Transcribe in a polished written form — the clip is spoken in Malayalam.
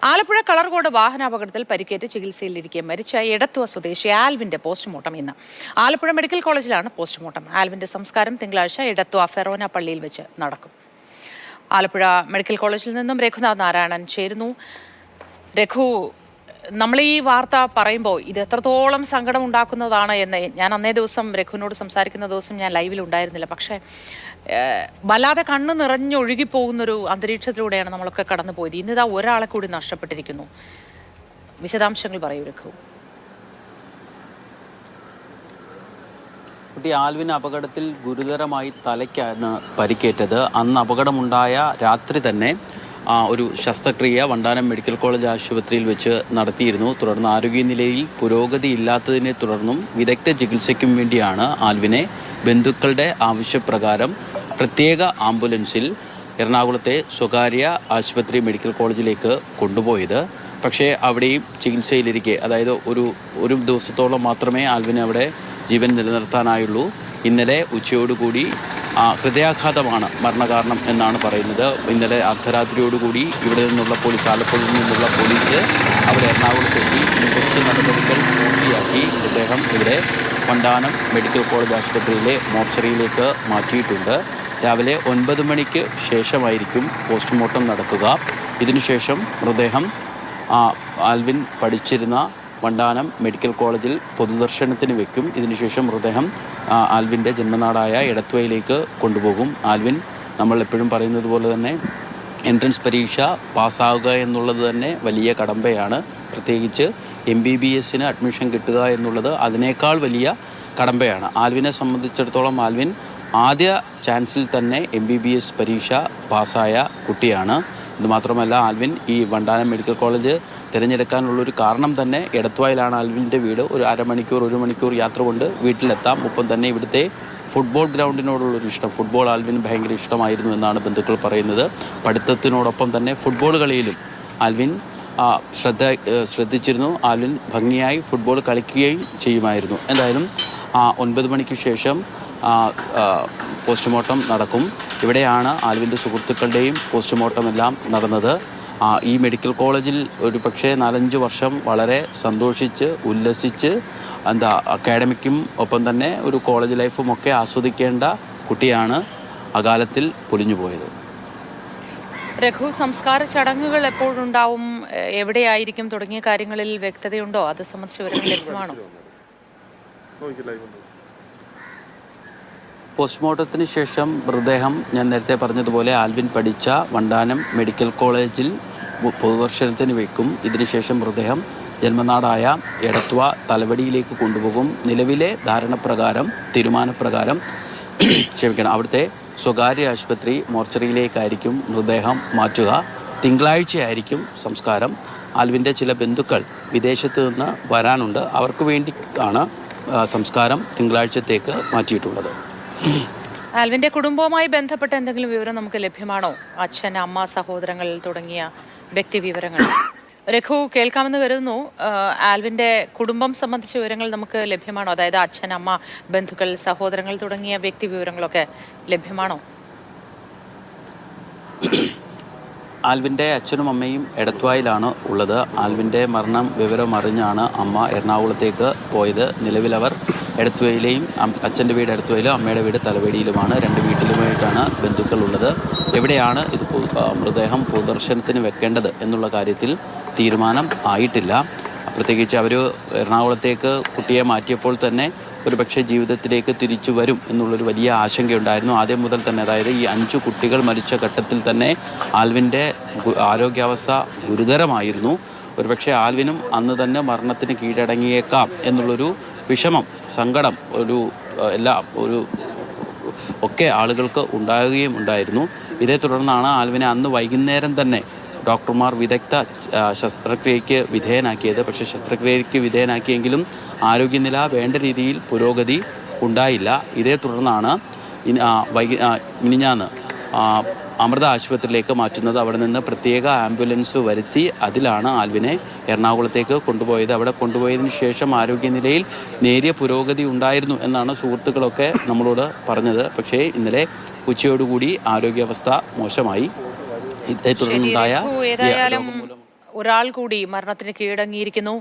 ആലപ്പുഴ കളർകോട് വാഹനാപകടത്തിൽ പരിക്കേറ്റ് ചികിത്സയിലിരിക്കെ മരിച്ച എടത്തുവ സ്വദേശി ആൽവിന്റെ പോസ്റ്റ്മോർട്ടം ഇന്ന് ആലപ്പുഴ മെഡിക്കൽ കോളേജിലാണ് പോസ്റ്റ്മോർട്ടം. ആൽവിന്റെ സംസ്കാരം തിങ്കളാഴ്ച എടത്തുവ ഫെറോന പള്ളിയിൽ വെച്ച് നടക്കും. ആലപ്പുഴ മെഡിക്കൽ കോളേജിൽ നിന്നും രഘുനാഥ് നാരായണൻ ചേരുന്നു. രഘു, നമ്മൾ ഈ വാർത്ത പറയുമ്പോൾ ഇത് എത്രത്തോളം സങ്കടം ഉണ്ടാക്കുന്നതാണ് എന്ന് ഞാൻ അന്നേ ദിവസം രഘുവിനോട് സംസാരിക്കുന്ന ദിവസം ഞാൻ ലൈവിൽ ഉണ്ടായിരുന്നില്ല. പക്ഷേ വല്ലാതെ കണ്ണ് നിറഞ്ഞൊഴുകിപ്പോകുന്നൊരു അന്തരീക്ഷത്തിലൂടെയാണ് നമ്മളൊക്കെ കടന്നു പോയത്. ഇന്നിതാ ഒരാളെ കൂടി നഷ്ടപ്പെട്ടിരിക്കുന്നു. വിശദാംശങ്ങൾ പറയൂ രഘു. കുട്ടി ആൽവിൻ അപകടത്തിൽ ഗുരുതരമായി തലയ്ക്കാണ് പരിക്കേറ്റത്. അന്ന് അപകടമുണ്ടായ രാത്രി തന്നെ ഒരു ശസ്ത്രക്രിയ വണ്ടാനം മെഡിക്കൽ കോളേജ് ആശുപത്രിയിൽ വെച്ച് നടത്തിയിരുന്നു. തുടർന്ന് ആരോഗ്യനിലയിൽ പുരോഗതി ഇല്ലാത്തതിനെ തുടർന്നും വിദഗ്ധ ചികിത്സയ്ക്കും വേണ്ടിയാണ് ആൽവിനെ ബന്ധുക്കളുടെ ആവശ്യപ്രകാരം പ്രത്യേക ആംബുലൻസിൽ എറണാകുളത്തെ സ്വകാര്യ ആശുപത്രി മെഡിക്കൽ കോളേജിലേക്ക് കൊണ്ടുപോയത്. പക്ഷേ അവിടെയും ചികിത്സയിലിരിക്കെ, അതായത് ഒരു ദിവസത്തോളം മാത്രമേ ആൽവിനെ അവിടെ ജീവൻ നിലനിർത്താനായുള്ളൂ. ഇന്നലെ ഉച്ചയോടുകൂടി ഹൃദയാഘാതമാണ് മരണകാരണം എന്നാണ് പറയുന്നത്. ഇന്നലെ അർദ്ധരാത്രിയോടുകൂടി ഇവിടെ നിന്നുള്ള പോലീസ്, ആലപ്പുഴയിൽ നിന്നുള്ള പോലീസ് അവിടെ എറണാകുളത്തെത്തി ഇൻക്വസ്റ്റ് നടപടികൾ പൂർത്തിയാക്കി മൃതദേഹം ഇവിടെ വണ്ടാനം മെഡിക്കൽ കോളേജ് ആശുപത്രിയിലെ മോർച്ചറിയിലേക്ക് മാറ്റിയിട്ടുണ്ട്. രാവിലെ 9 മണിക്ക് ശേഷമായിരിക്കും പോസ്റ്റ്മോർട്ടം നടക്കുക. ഇതിനുശേഷം മൃതദേഹം ആൽവിൻ പഠിച്ചിരുന്ന വണ്ടാനം മെഡിക്കൽ കോളേജിൽ പൊതുദർശനത്തിന് വെക്കും. ഇതിനുശേഷം മൃതദേഹം ആൽവിൻ്റെ ജന്മനാടായ എടത്വയിലേക്ക് കൊണ്ടുപോകും. ആൽവിൻ, നമ്മൾ എപ്പോഴും പറയുന്നത് പോലെ തന്നെ എൻട്രൻസ് പരീക്ഷ പാസ്സാവുക എന്നുള്ളത് തന്നെ വലിയ കടമ്പയാണ്. പ്രത്യേകിച്ച് MBBS അഡ്മിഷൻ കിട്ടുക എന്നുള്ളത് അതിനേക്കാൾ വലിയ കടമ്പയാണ്. ആൽവിനെ സംബന്ധിച്ചിടത്തോളം ആൽവിൻ ആദ്യ ചാൻസിൽ തന്നെ MBBS പരീക്ഷ പാസ്സായ കുട്ടിയാണ്. ഇതുമാത്രമല്ല, ആൽവിൻ ഈ വണ്ടാനം മെഡിക്കൽ കോളേജ് തിരഞ്ഞെടുക്കാനുള്ളൊരു കാരണം തന്നെ എടത്വായിലാണ് ആൽവിൻ്റെ വീട്. ഒരു അരമണിക്കൂർ 1 മണിക്കൂർ യാത്ര കൊണ്ട് വീട്ടിലെത്താം. ഒപ്പം തന്നെ ഇവിടുത്തെ ഫുട്ബോൾ ഗ്രൗണ്ടിനോടുള്ളൊരു ഇഷ്ടം, ഫുട്ബോൾ ആൽവിന് ഭയങ്കര ഇഷ്ടമായിരുന്നു എന്നാണ് ബന്ധുക്കൾ പറയുന്നത്. പഠിത്തത്തിനോടൊപ്പം തന്നെ ഫുട്ബോൾ കളിയിലും ആൽവിൻ ശ്രദ്ധിച്ചിരുന്നു. ആൽവിൻ ഭംഗിയായി ഫുട്ബോൾ കളിക്കുകയും ചെയ്യുമായിരുന്നു. എന്തായാലും 9 മണിക്ക് ശേഷം പോസ്റ്റ്മോർട്ടം നടക്കും. ഇവിടെയാണ് ആൽവിൻ്റെ സുഹൃത്തുക്കളുടെയും പോസ്റ്റ്മോർട്ടം എല്ലാം നടന്നത്. ഈ മെഡിക്കൽ കോളേജിൽ ഒരു പക്ഷേ 4-5 വർഷം വളരെ സന്തോഷിച്ച് ഉല്ലസിച്ച് അക്കാഡമിക്കും ഒപ്പം തന്നെ ഒരു കോളേജ് ലൈഫും ഒക്കെ ആസ്വദിക്കേണ്ട കുട്ടിയാണ് അകാലത്തിൽ പൊലിഞ്ഞുപോയത്. രഘു, സംസ്കാര ചടങ്ങുകൾ എപ്പോഴുണ്ടാവും, എവിടെയായിരിക്കും തുടങ്ങിയ കാര്യങ്ങളിൽ വ്യക്തതയുണ്ടോ? അത് സംബന്ധിച്ച് വിവരങ്ങൾ ലഭ്യമാണോ? പോസ്റ്റ്മോർട്ടത്തിന് ശേഷം മൃതദേഹം ഞാൻ നേരത്തെ പറഞ്ഞതുപോലെ ആൽവിൻ പഠിച്ച വണ്ടാനം മെഡിക്കൽ കോളേജിൽ പൊതുദർശനത്തിന് വയ്ക്കും. ഇതിനുശേഷം മൃതദേഹം ജന്മനാടായ എടത്വ തലവടിയിലേക്ക് കൊണ്ടുപോകും. നിലവിലെ തീരുമാനപ്രകാരം അവിടുത്തെ സ്വകാര്യ ആശുപത്രി മോർച്ചറിയിലേക്കായിരിക്കും മൃതദേഹം മാറ്റുക. തിങ്കളാഴ്ചയായിരിക്കും സംസ്കാരം. ആൽവിൻ്റെ ചില ബന്ധുക്കൾ വിദേശത്ത് നിന്ന് വരാനുണ്ട്. അവർക്ക് വേണ്ടിയാണ് സംസ്കാരം തിങ്കളാഴ്ചത്തേക്ക് മാറ്റിയിട്ടുള്ളത്. ആൽവിന്റെ കുടുംബവുമായി ബന്ധപ്പെട്ട എന്തെങ്കിലും വിവരം നമുക്ക് ലഭ്യമാണോ? അച്ഛൻ, അമ്മ, സഹോദരങ്ങൾ തുടങ്ങിയ വ്യക്തി വിവരങ്ങൾ രഘു കേൾക്കാമെന്ന് കരുതുന്നു. ആൽവിന്റെ കുടുംബം സംബന്ധിച്ച വിവരങ്ങൾ നമുക്ക് ലഭ്യമാണോ? അതായത് അച്ഛൻ, അമ്മ, ബന്ധുക്കൾ, സഹോദരങ്ങൾ തുടങ്ങിയ വ്യക്തി വിവരങ്ങളൊക്കെ ലഭ്യമാണോ? ആൽവിൻ്റെ അച്ഛനും അമ്മയും എടത്വായിലാണ് ഉള്ളത്. ആൽവിൻ്റെ മരണം വിവരം അറിഞ്ഞാണ് അമ്മ എറണാകുളത്തേക്ക് പോയത്. നിലവിലവർ എടത്വയിലെയും, അച്ഛൻ്റെ വീട് എടത്വയിലും അമ്മയുടെ വീട് തലവേടിയിലുമാണ്. 2 വീട്ടിലുമായിട്ടാണ് ബന്ധുക്കൾ ഉള്ളത്. എവിടെയാണ് ഇത് മൃതദേഹം പൊതുദർശനത്തിന് വെക്കേണ്ടത് എന്നുള്ള കാര്യത്തിൽ തീരുമാനം ആയിട്ടില്ല. പ്രത്യേകിച്ച് അവർ എറണാകുളത്തേക്ക് കുട്ടിയെ മാറ്റിയപ്പോൾ തന്നെ ഒരുപക്ഷെ ജീവിതത്തിലേക്ക് തിരിച്ചു വരും എന്നുള്ളൊരു വലിയ ആശങ്കയുണ്ടായിരുന്നു ആദ്യം മുതൽ തന്നെ. അതായത് ഈ 5 കുട്ടികൾ മരിച്ച ഘട്ടത്തിൽ തന്നെ ആൽവിൻ്റെ ആരോഗ്യാവസ്ഥ ഗുരുതരമായിരുന്നു. ഒരുപക്ഷെ ആൽവിനും അന്ന് തന്നെ മരണത്തിന് കീഴടങ്ങിയേക്കാം എന്നുള്ളൊരു വിഷമം, സങ്കടം ഒക്കെ ആളുകൾക്ക് ഉണ്ടായിരുന്നു. ഇതേ തുടർന്നാണ് ആൽവിനെ അന്ന് വൈകുന്നേരം തന്നെ ഡോക്ടർമാർ വിദഗ്ധ ശസ്ത്രക്രിയയ്ക്ക് വിധേയനാക്കിയത്. പക്ഷേ ശസ്ത്രക്രിയയ്ക്ക് വിധേയനാക്കിയെങ്കിലും ആരോഗ്യനില വേണ്ട രീതിയിൽ പുരോഗതി ഉണ്ടായില്ല. ഇതേ തുടർന്നാണ് മിനിഞ്ഞാന്ന് അമൃത ആശുപത്രിയിലേക്ക് മാറ്റുന്നത്. അവിടെ നിന്ന് പ്രത്യേക ആംബുലൻസ് വരുത്തി അതിലാണ് ആൽവിനെ എറണാകുളത്തേക്ക് കൊണ്ടുപോയത്. അവിടെ കൊണ്ടുപോയതിന് ശേഷം ആരോഗ്യനിലയിൽ നേരിയ പുരോഗതി ഉണ്ടായിരുന്നു എന്നാണ് സുഹൃത്തുക്കളൊക്കെ നമ്മളോട് പറഞ്ഞത്. പക്ഷേ ഇന്നലെ ഉച്ചയോടുകൂടി ആരോഗ്യാവസ്ഥ മോശമായി. ഇതേ തുടർന്നുണ്ടായ ഒരാൾ കൂടി മരണത്തിന് കീഴടങ്ങിയിരിക്കുന്നു.